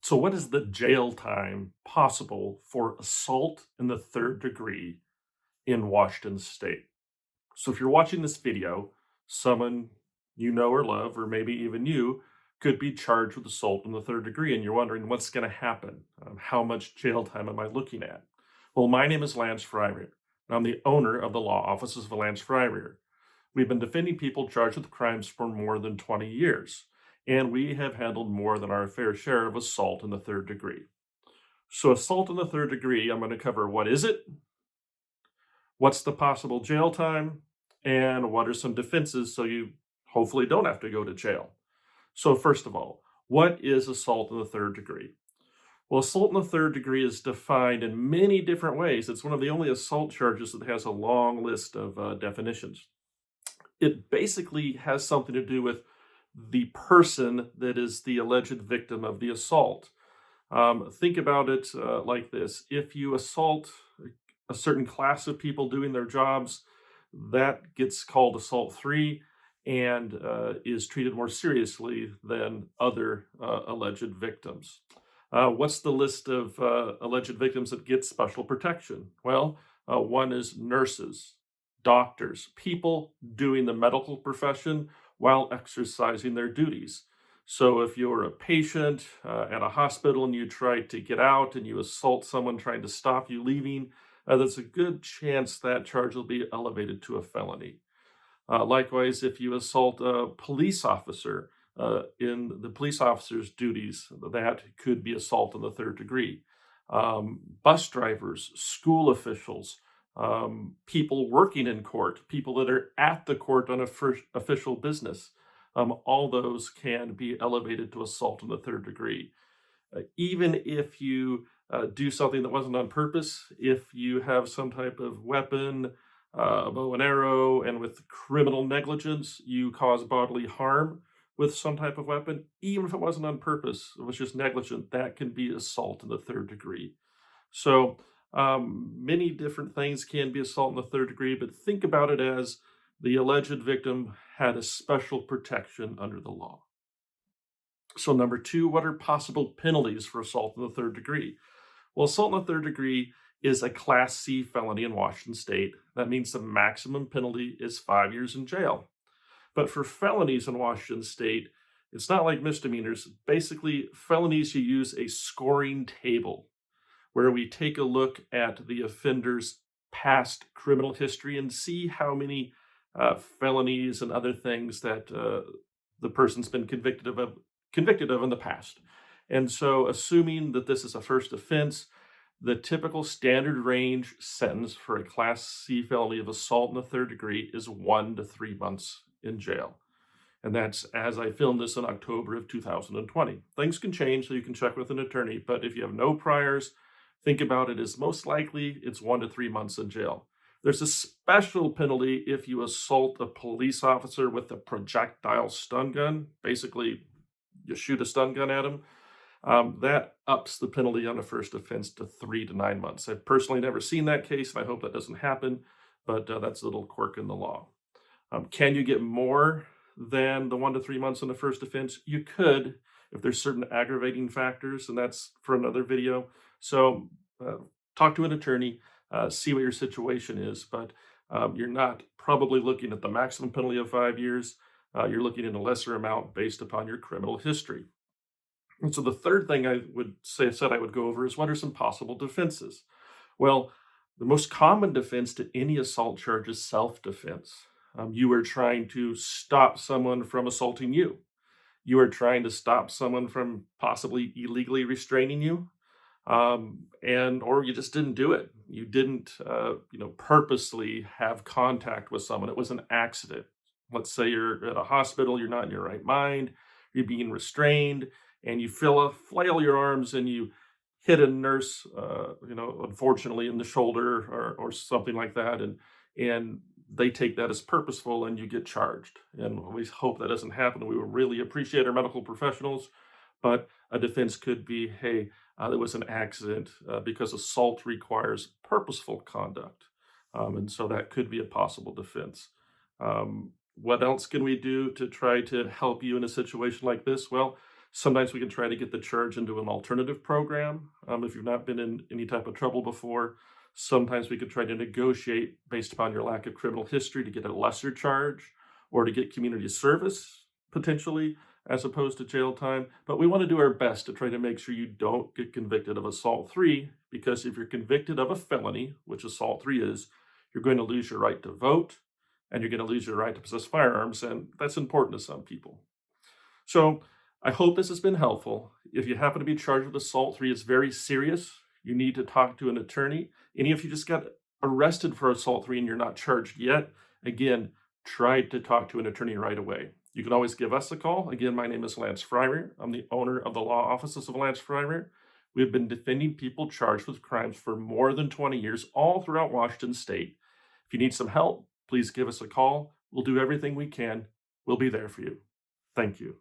So, what is the jail time possible for assault in the third degree in Washington state? So, if you're watching this video, someone you know or love, or maybe even you, could be charged with assault in the third degree, and you're wondering what's going to happen. How much jail time am I looking at? Well, my name is Lance Fryrear, and I'm the owner of the law offices of Lance Fryrear. We've been defending people charged with crimes for more than 20 years, and we have handled more than our fair share of assault in the third degree. So, assault in the third degree, I'm going to cover what is it, what's the possible jail time, and what are some defenses so you hopefully don't have to go to jail. So, first of all, what is assault in the third degree? Well, assault in the third degree is defined in many different ways. It's one of the only assault charges that has a long list of definitions. It basically has something to do with the person that is the alleged victim of the assault. Think about it like this. If you assault a certain class of people doing their jobs, that gets called assault 3 and is treated more seriously than other alleged victims. What's the list of alleged victims that get special protection? Well, one is nurses, doctors, people doing the medical profession while exercising their duties. So if you're a patient at a hospital and you try to get out and you assault someone trying to stop you leaving, there's a good chance that charge will be elevated to a felony. Likewise, if you assault a police officer in the police officer's duties, that could be assault in the third degree. Bus drivers, school officials, people working in court, people that are at the court on official business, all those can be elevated to assault in the third degree. Even if you do something that wasn't on purpose, if you have some type of weapon, a bow and arrow, and with criminal negligence, you cause bodily harm with some type of weapon, even if it wasn't on purpose, it was just negligent, that can be assault in the third degree. So, many different things can be assault in the third degree, but think about it as the alleged victim had a special protection under the law. So, number two, what are possible penalties for assault in the third degree? Well, assault in the third degree is a Class C felony in Washington state. That means the maximum penalty is 5 years in jail. But for felonies in Washington state, it's not like misdemeanors. Basically, felonies, you use a scoring table where we take a look at the offender's past criminal history and see how many felonies and other things that the person's been convicted of in the past. And so, assuming that this is a first offense, the typical standard range sentence for a Class C felony of assault in the third degree is 1 to 3 months in jail. And that's as I filmed this in October of 2020. Things can change, so you can check with an attorney. But if you have no priors, think about it as most likely it's 1 to 3 months in jail. There's a special penalty if you assault a police officer with a projectile stun gun. Basically, you shoot a stun gun at him. That ups the penalty on a first offense to 3 to 9 months. I've personally never seen that case, and I hope that doesn't happen, but that's a little quirk in the law. Can you get more than the 1 to 3 months on the first offense? You could, if there's certain aggravating factors, and that's for another video. So talk to an attorney, see what your situation is, but you're not probably looking at the maximum penalty of 5 years. You're looking at a lesser amount based upon your criminal history. And so the third thing I said I would go over is what are some possible defenses? Well, the most common defense to any assault charge is self-defense. You are trying to stop someone from assaulting you. You are trying to stop someone from possibly illegally restraining you, or you just didn't do it. You didn't, purposely have contact with someone. It was an accident. Let's say you're at a hospital, you're not in your right mind, you're being restrained, and you flail your arms and you hit a nurse, unfortunately in the shoulder or something like that, and they take that as purposeful and you get charged. And we hope that doesn't happen. We would really appreciate our medical professionals, but a defense could be, hey, there was an accident because assault requires purposeful conduct. And so that could be a possible defense. What else can we do to try to help you in a situation like this? Well, Sometimes we can try to get the charge into an alternative program. If you've not been in any type of trouble before, sometimes we could try to negotiate based upon your lack of criminal history to get a lesser charge or to get community service potentially as opposed to jail time. But we want to do our best to try to make sure you don't get convicted of assault 3, because if you're convicted of a felony, which assault 3 is, you're going to lose your right to vote and you're going to lose your right to possess firearms. And that's important to some people. So I hope this has been helpful. If you happen to be charged with assault 3, it's very serious. You need to talk to an attorney. And if you just got arrested for assault 3 and you're not charged yet, again, try to talk to an attorney right away. You can always give us a call. Again, my name is Lance Fryrear. I'm the owner of the law offices of Lance Fryrear. We've been defending people charged with crimes for more than 20 years, all throughout Washington State. If you need some help, please give us a call. We'll do everything we can. We'll be there for you. Thank you.